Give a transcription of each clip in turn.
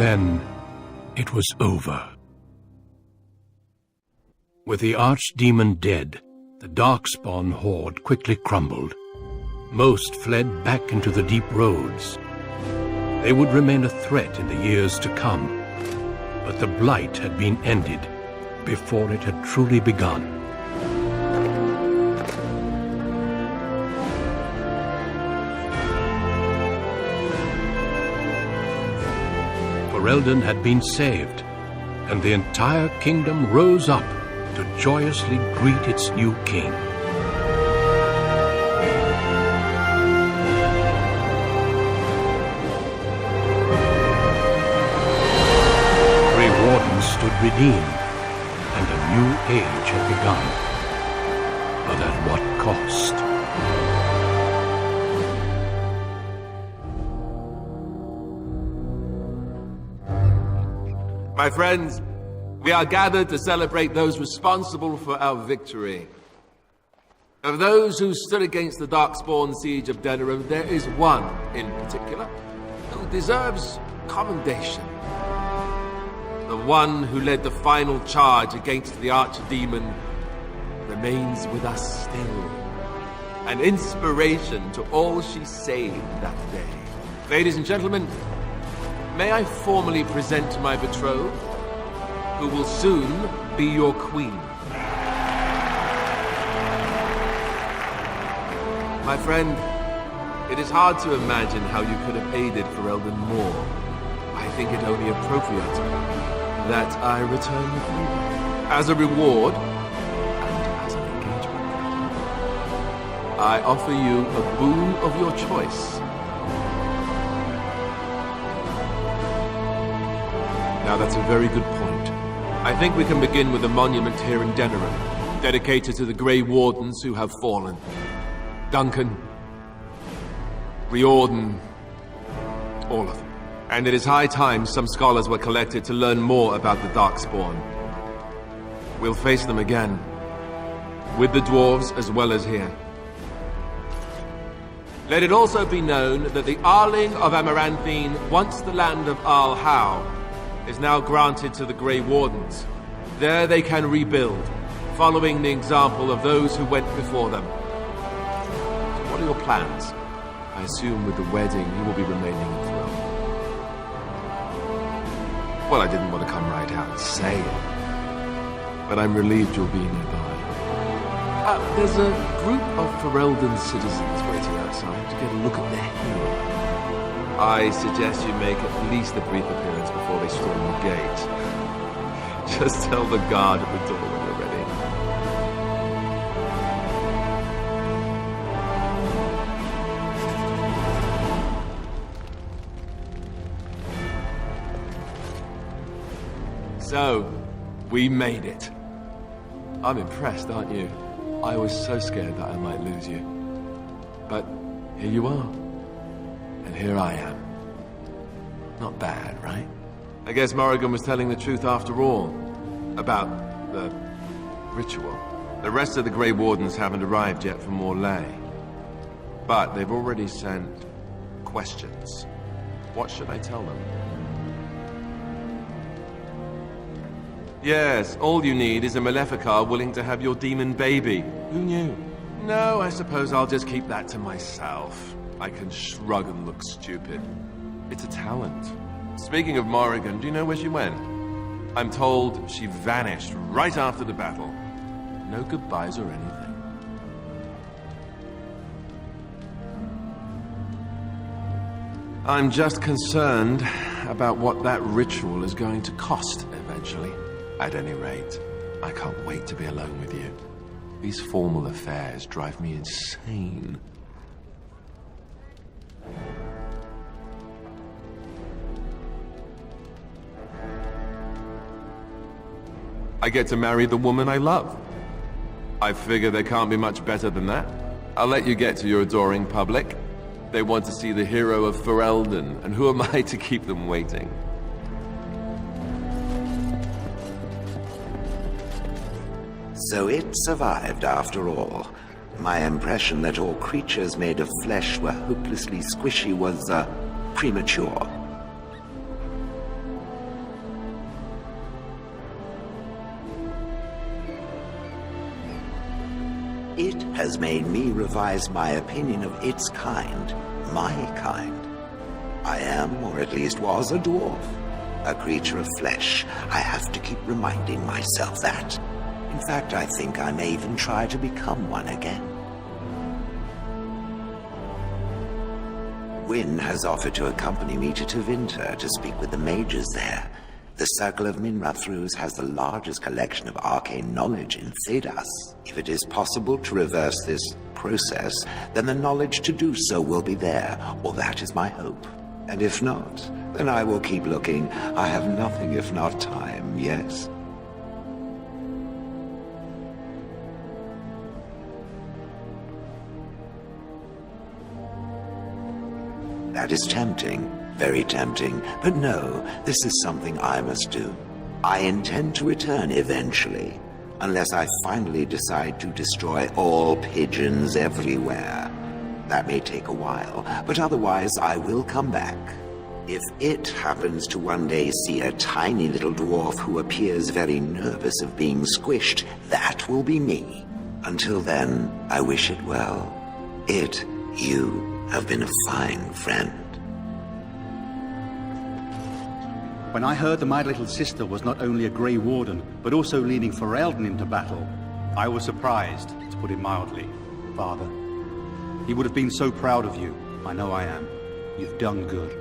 then, it was over. With the archdemon dead, the Darkspawn horde quickly crumbled. Most fled back into the deep roads. They would remain a threat in the years to come, but the blight had been ended before it had truly begun. Ferelden had been saved, and the entire kingdom rose up to joyously greet its new king. Grey Wardens stood redeemed, and a new age had begun. But at what cost? My friends, we are gathered to celebrate those responsible for our victory. Of those who stood against the Darkspawn siege of Denerim, there is one in particular who deserves commendation. The one who led the final charge against the Archdemon remains with us still. An inspiration to all she saved that day. Ladies and gentlemen, may I formally present my betrothed, who will soon be your queen. My friend, it is hard to imagine how you could have aided Ferelden more. I think it only appropriate that I return the favor. As a reward, and as an engagement, I offer you a boon of your choice. Now that's a very good point. I think we can begin with a monument here in Denerim, dedicated to the Grey Wardens who have fallen. Duncan, Riordan, all of them. And it is high time some scholars were collected to learn more about the Darkspawn. We'll face them again, with the dwarves as well as here. Let it also be known that the Arling of Amaranthine, once the land of Arl Howe, is now granted to the Grey Wardens. There they can rebuild, following the example of those who went before them. So what are your plans? I assume with the wedding you will be remaining enthroned. Well, I didn't want to come right out and say it, but I'm relieved you'll be nearby. There's a group of Ferelden citizens waiting outside to get a look at their hero. I suggest you make at least a brief appearance before they storm the gate. Just tell the guard at the door when you're ready. So, we made it. I'm impressed, aren't you? I was so scared that I might lose you. But here you are. And here I am. Not bad, right? I guess Morrigan was telling the truth after all. About the ritual. The rest of the Grey Wardens haven't arrived yet from Morlaix. But they've already sent questions. What should I tell them? Yes, all you need is a Maleficar willing to have your demon baby. Who knew? No, I suppose I'll just keep that to myself. I can shrug and look stupid. It's a talent. Speaking of Morrigan, do you know where she went? I'm told she vanished right after the battle. No goodbyes or anything. I'm just concerned about what that ritual is going to cost eventually. At any rate, I can't wait to be alone with you. These formal affairs drive me insane. I get to marry the woman I love. I figure there can't be much better than that. I'll let you get to your adoring public. They want to see the hero of Ferelden, and who am I to keep them waiting? So it survived after all. My impression that all creatures made of flesh were hopelessly squishy was, premature. has made me revise my opinion of its kind, my kind. I am, or at least was, a dwarf. A creature of flesh. I have to keep reminding myself that. In fact, I think I may even try to become one again. Wynne has offered to accompany me to Tevinter to speak with the mages there. The Circle of Minrathrus has the largest collection of arcane knowledge in Thedas. If it is possible to reverse this process, then the knowledge to do so will be there, or that is my hope. And if not, then I will keep looking. I have nothing if not time, yes? That is tempting, very tempting, but no, this is something I must do. I intend to return eventually, unless I finally decide to destroy all pigeons everywhere. That may take a while, but otherwise I will come back. If it happens to one day see a tiny little dwarf who appears very nervous of being squished, that will be me. Until then, I wish it well. You have been a fine friend. When I heard that my little sister was not only a Grey Warden, but also leading Ferelden into battle, I was surprised, to put it mildly, Father. He would have been so proud of you. I know I am. You've done good.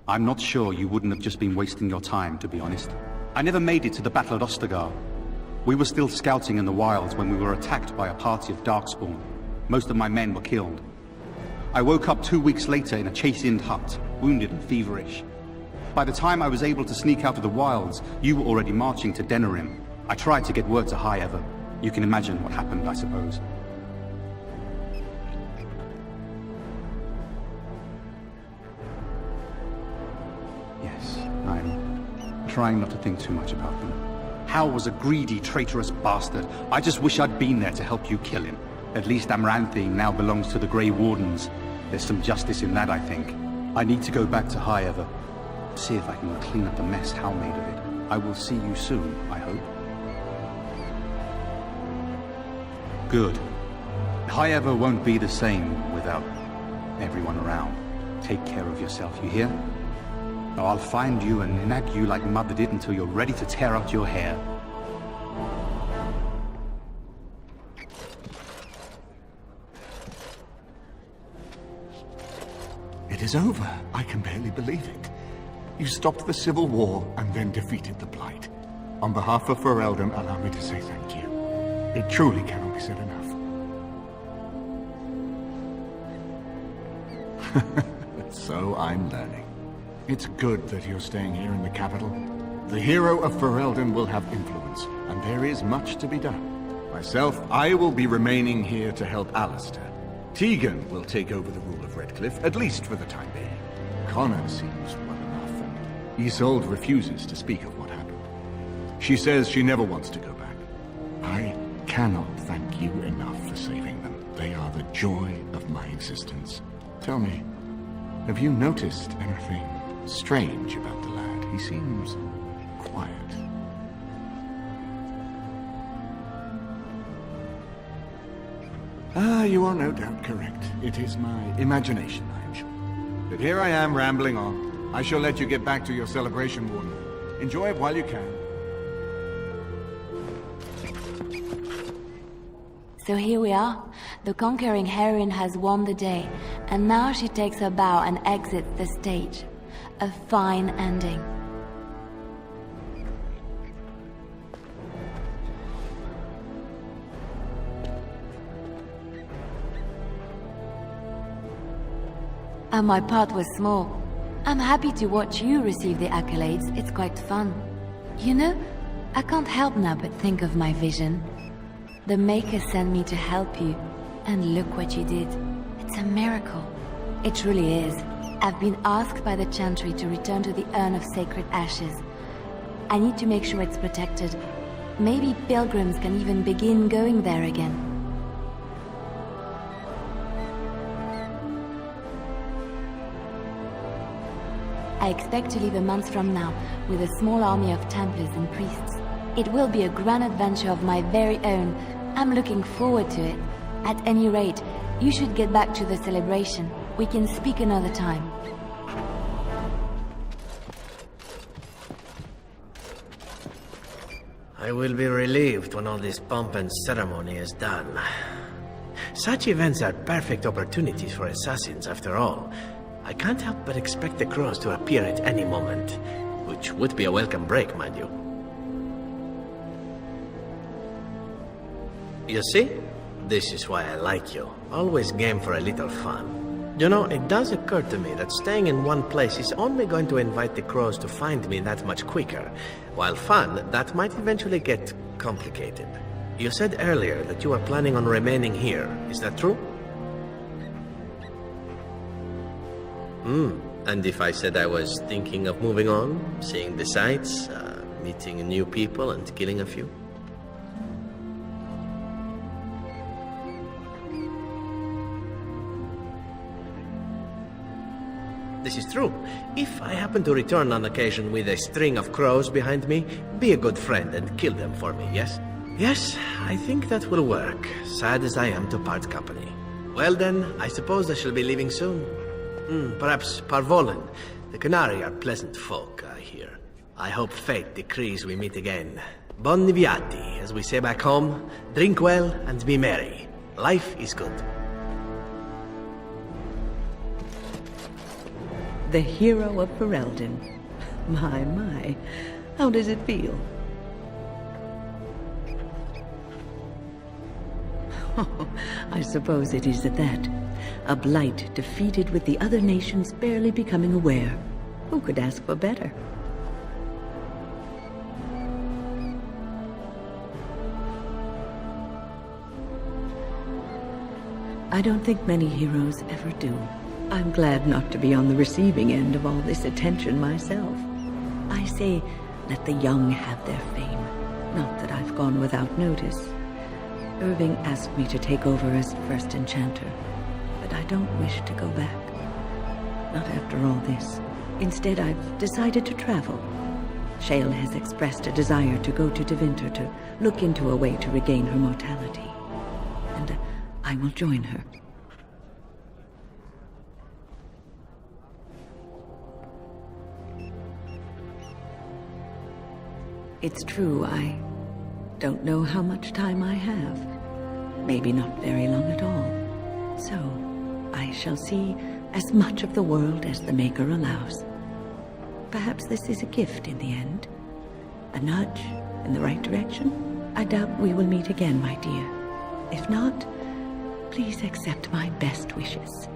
I'm not sure you wouldn't have just been wasting your time, to be honest. I never made it to the Battle at Ostagar. We were still scouting in the wilds when we were attacked by a party of Darkspawn. Most of my men were killed. I woke up 2 weeks later in a Chase-Ind hut, wounded and feverish. By the time I was able to sneak out of the wilds, you were already marching to Denerim. I tried to get word to High Ever. You can imagine what happened, I suppose. Yes, I'm trying not to think too much about them. Hal was a greedy, traitorous bastard. I just wish I'd been there to help you kill him. At least Amaranthine now belongs to the Grey Wardens. There's some justice in that, I think. I need to go back to High Ever. See if I can clean up the mess Hal made of it. I will see you soon, I hope. Good. High Ever won't be the same without everyone around. Take care of yourself, you hear? Or I'll find you and nag you like Mother did until you're ready to tear out your hair. It is over. I can barely believe it. You stopped the Civil War and then defeated the Blight. On behalf of Ferelden, allow me to say thank you. It truly cannot be said enough. So I'm learning. It's good that you're staying here in the capital. The hero of Ferelden will have influence, and there is much to be done. Myself, I will be remaining here to help Alistair. Tegan will take over the rule of Redcliffe, at least for the time being. Connor seems well enough, and Isolde refuses to speak of what happened. She says she never wants to go back. I cannot thank you enough for saving them. They are the joy of my existence. Tell me, have you noticed anything strange about the lad? He seems quiet. You are no doubt correct. It is my imagination, I am sure. But here I am rambling on. I shall let you get back to your celebration, Warden. Enjoy it while you can. So here we are. The conquering heroine has won the day, and now she takes her bow and exits the stage. A fine ending. And my part was small. I'm happy to watch you receive the accolades. It's quite fun. You know, I can't help now but think of my vision. The Maker sent me to help you, and look what you did. It's a miracle. It truly is. I've been asked by the Chantry to return to the Urn of Sacred Ashes. I need to make sure it's protected. Maybe pilgrims can even begin going there again. I expect to leave a month from now with a small army of Templars and priests. It will be a grand adventure of my very own. I'm looking forward to it. At any rate, you should get back to the celebration. We can speak another time. I will be relieved when all this pomp and ceremony is done. Such events are perfect opportunities for assassins, after all. I can't help but expect the crows to appear at any moment, which would be a welcome break, mind you. You see? This is why I like you. Always game for a little fun. You know, it does occur to me that staying in one place is only going to invite the crows to find me that much quicker. While fun, that might eventually get complicated. You said earlier that you are planning on remaining here. Is that true? And if I said I was thinking of moving on, seeing the sights, meeting new people and killing a few? This is true. If I happen to return on occasion with a string of crows behind me, be a good friend and kill them for me, yes? Yes, I think that will work, sad as I am to part company. Well then, I suppose I shall be leaving soon. Perhaps Parvolen. The Qunari are pleasant folk, I hear. I hope fate decrees we meet again. Bon viati, as we say back home. Drink well and be merry. Life is good. The hero of Ferelden. My. How does it feel? I suppose it is at that. A blight defeated with the other nations barely becoming aware. Who could ask for better? I don't think many heroes ever do. I'm glad not to be on the receiving end of all this attention myself. I say, let the young have their fame. Not that I've gone without notice. Irving asked me to take over as first enchanter, but I don't wish to go back. Not after all this. Instead, I've decided to travel. Shale has expressed a desire to go to Tevinter to look into a way to regain her mortality. And I will join her. It's true, I don't know how much time I have. Maybe not very long at all. So, I shall see as much of the world as the Maker allows. Perhaps this is a gift in the end. A nudge in the right direction? I doubt we will meet again, my dear. If not, please accept my best wishes.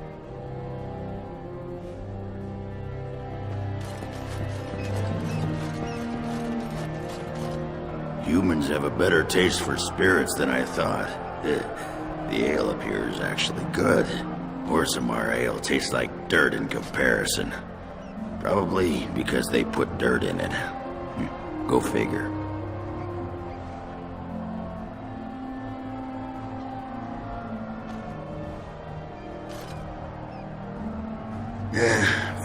Humans have a better taste for spirits than I thought. The ale up here is actually good. Orzammar ale tastes like dirt in comparison. Probably because they put dirt in it. Go figure.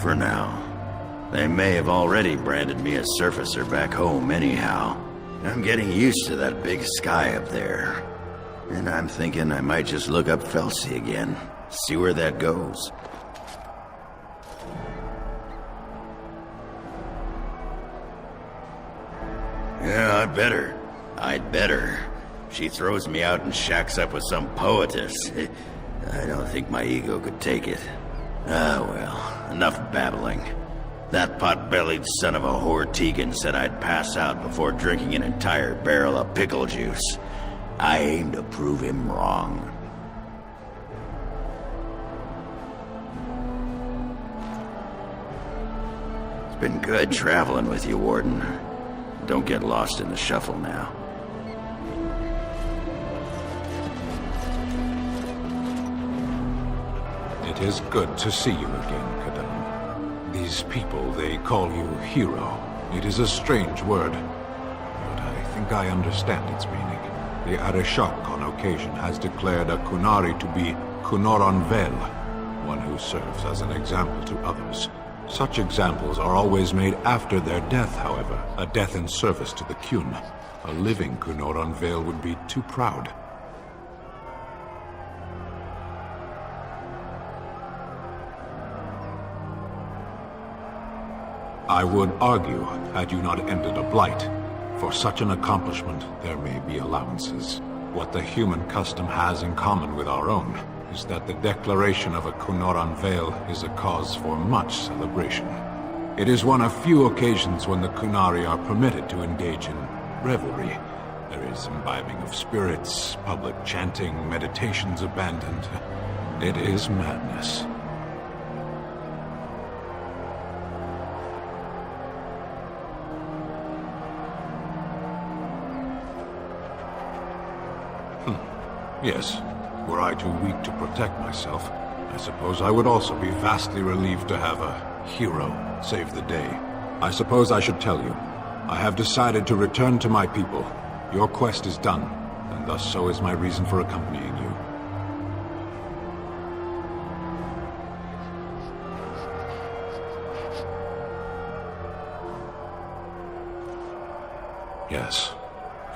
For now. They may have already branded me a surfacer back home anyhow. I'm getting used to that big sky up there. And I'm thinking I might just look up Felsi again. See where that goes. Yeah, I'd better. She throws me out and shacks up with some poetess. I don't think my ego could take it. Ah, well, enough babbling. That pot-bellied son of a whore Tegan said I'd pass out before drinking an entire barrel of pickle juice. I aim to prove him wrong. It's been good traveling with you, Warden. Don't get lost in the shuffle now. It is good to see you again, Kadan. These people, they call you hero. It is a strange word, but I think I understand its meaning. The Arishok on occasion has declared a Qunari to be Qunor Vel, one who serves as an example to others. Such examples are always made after their death, however, a death in service to the Qun. A living Kunoran Vale would be too proud. I would argue, had you not ended a blight, for such an accomplishment there may be allowances. What the human custom has in common with our own is that the declaration of a Kunoran Vale is a cause for much celebration. It is one of few occasions when the Kunari are permitted to engage in revelry. There is imbibing of spirits, public chanting, meditations abandoned. It is madness. Yes, were I too weak to protect myself, I suppose I would also be vastly relieved to have a hero save the day. I suppose I should tell you, I have decided to return to my people. Your quest is done, and thus so is my reason for accompanying you. Yes,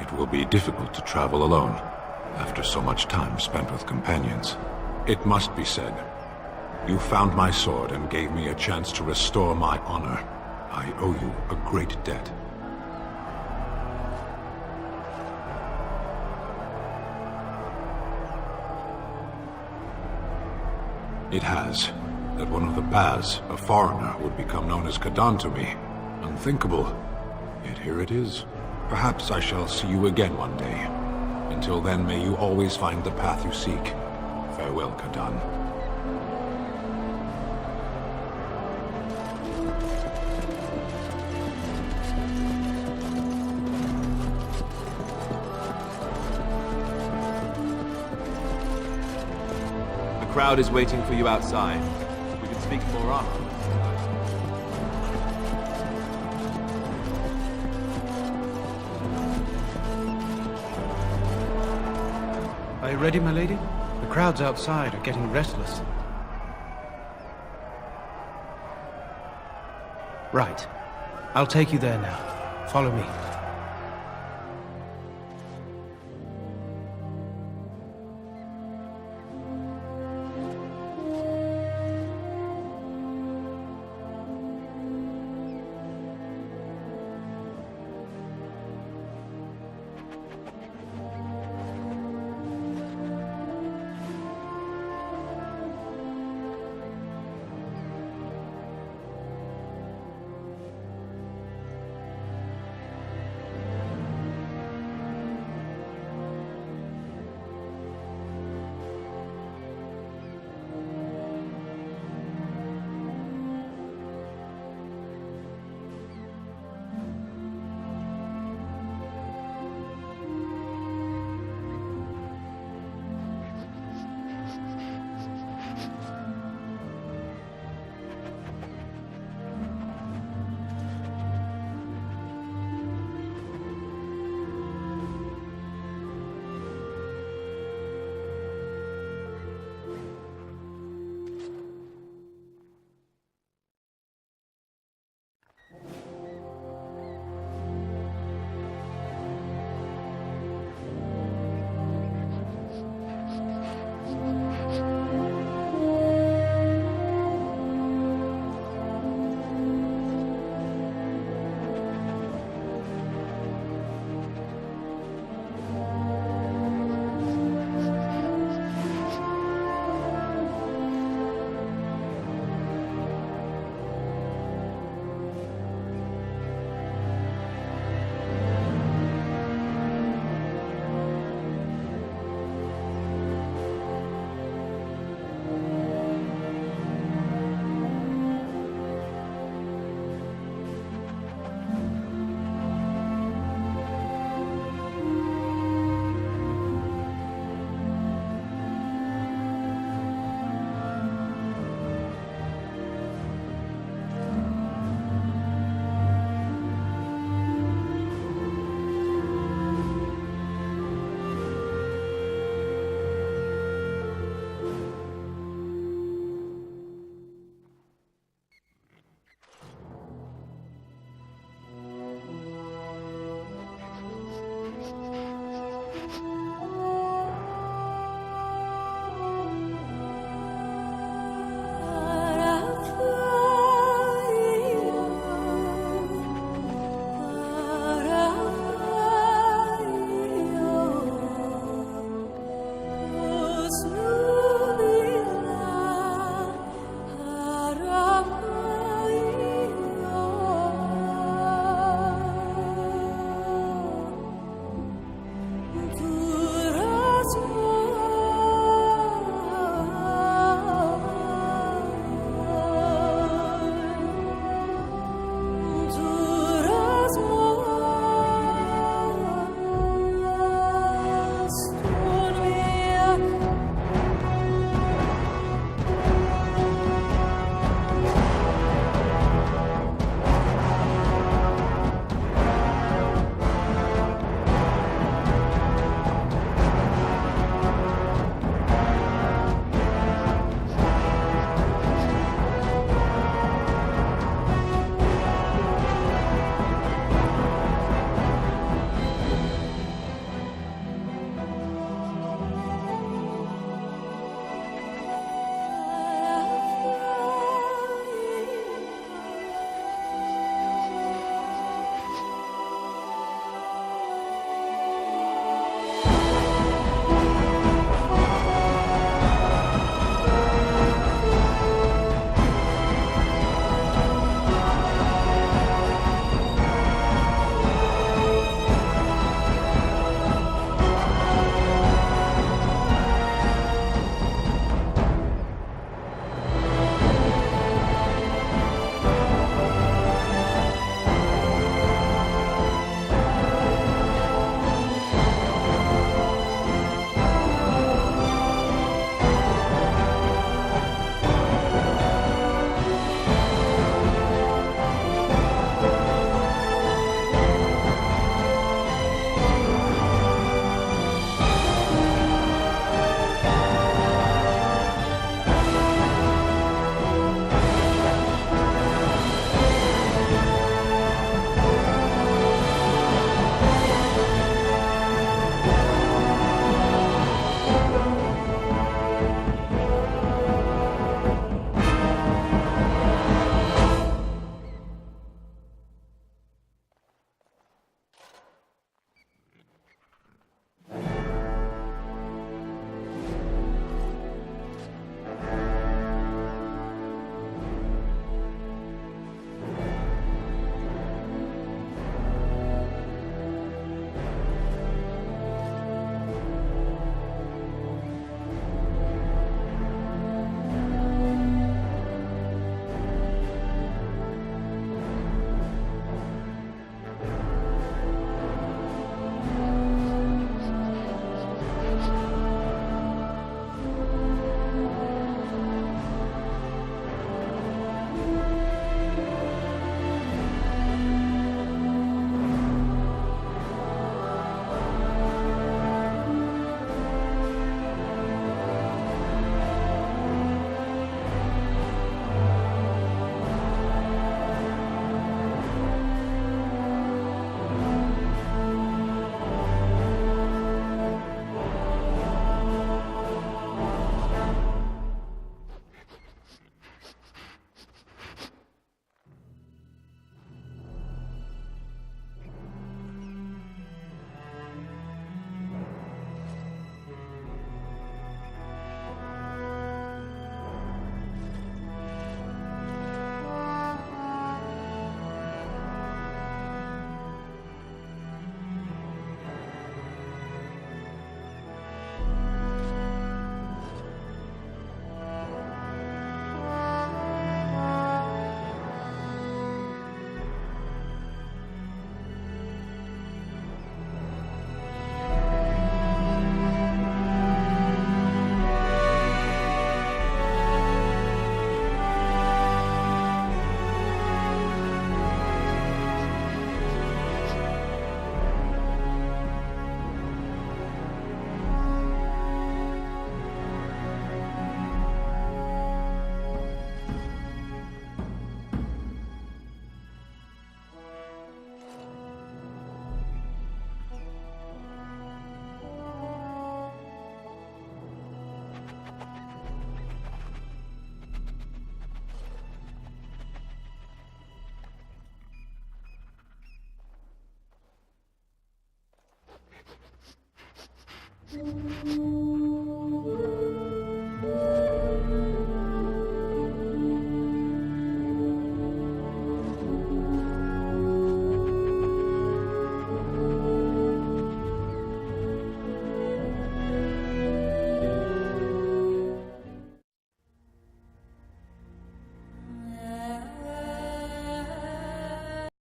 it will be difficult to travel alone, after so much time spent with companions. It must be said, you found my sword and gave me a chance to restore my honor. I owe you a great debt. It has that one of the Baz, a foreigner, would become known as Kadan to me. Unthinkable. Yet here it is. Perhaps I shall see you again one day. Until then, may you always find the path you seek. Farewell, Kadan. The crowd is waiting for you outside. We can speak more afterwards. Are you ready, my lady? The crowds outside are getting restless. Right. I'll take you there now. Follow me.